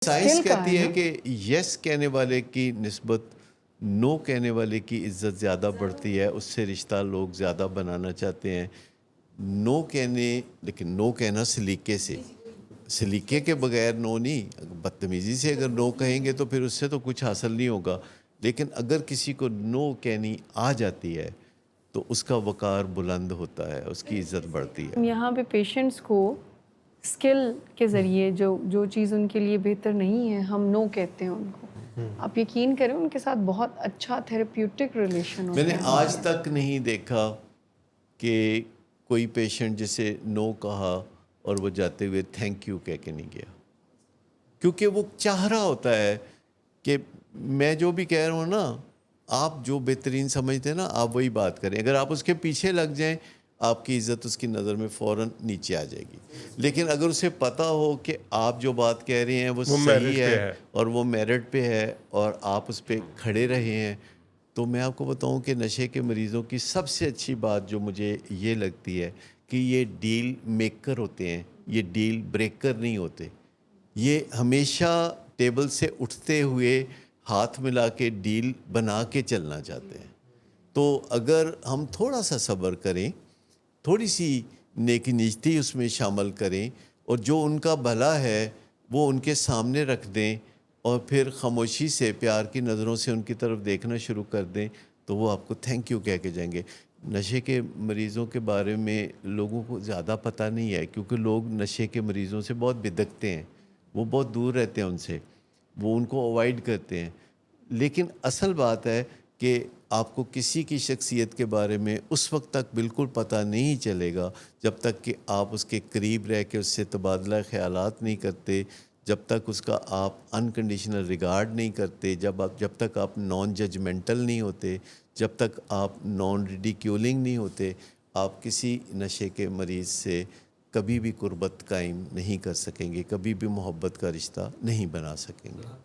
Science skill का कहती है है ना। कि यस कहने वाले की निस्बत नो कहने वाले की इज्जत ज़्यादा बढ़ती है, उससे रिश्ता लोग ज़्यादा बनाना चाहते हैं। नो कहने, लेकिन नो कहना सलीके से, सलीके के बगैर नो नहीं, बदतमीज़ी से अगर नो कहेंगे तो फिर उससे तो कुछ हासिल नहीं होगा। लेकिन अगर किसी को नो कहनी आ जाती है तो उसका वक़ार बुलंद होता है, उसकी इज़्ज़त बढ़ती है। यहाँ पे पेशेंट्स को स्किल के ज़रिए जो जो चीज़ उनके लिए बेहतर नहीं है, हम नो कहते हैं उनको। आप यकीन करें उनके साथ बहुत अच्छा थेरेप्यूटिक रिलेशन होता मैंने है आज हमारा। तक नहीं देखा कि कोई पेशेंट जिसे नो कहा और वो जाते हुए थैंक यू कह के नहीं गया, क्योंकि वो चाह रहा होता है कि मैं जो भी कह रहा हूँ ना, आप जो बेहतरीन समझते हैं ना, आप वही बात करें। अगर आप उसके पीछे लग जाएं, आपकी इज़्ज़त उसकी नज़र में फ़ौरन नीचे आ जाएगी। लेकिन अगर उसे पता हो कि आप जो बात कह रहे हैं वो सही मेरिट पे है है। और वो मेरिट पे है और आप उस पे खड़े रहे हैं, तो मैं आपको बताऊं कि नशे के मरीज़ों की सबसे अच्छी बात जो मुझे ये लगती है कि ये डील मेकर होते हैं, ये डील ब्रेकर नहीं होते। ये हमेशा टेबल से उठते हुए हाथ मिला के डील बना के चलना चाहते हैं। तो अगर हम थोड़ा सा सब्र करें, थोड़ी सी नेकी निजती उसमें शामिल करें और जो उनका भला है वो उनके सामने रख दें और फिर खामोशी से प्यार की नज़रों से उनकी तरफ देखना शुरू कर दें, तो वो आपको थैंक यू कह के जाएंगे। नशे के मरीज़ों के बारे में लोगों को ज़्यादा पता नहीं है, क्योंकि लोग नशे के मरीज़ों से बहुत बिदकते हैं, वो बहुत दूर रहते हैं उनसे, वो उनको अवॉइड करते हैं। लेकिन असल बात है कि आपको किसी की शख्सियत के बारे में उस वक्त तक बिल्कुल पता नहीं चलेगा जब तक कि आप उसके करीब रह के उससे तबादला ख़यालात नहीं करते, जब तक उसका आप अनकंडीशनल रिगार्ड नहीं करते, जब तक आप नॉन जजमेंटल नहीं होते, जब तक आप नॉन रिडिक्यूलिंग नहीं होते, आप किसी नशे के मरीज़ से कभी भी कुर्बत कायम नहीं कर सकेंगे, कभी भी मोहब्बत का रिश्ता नहीं बना सकेंगे।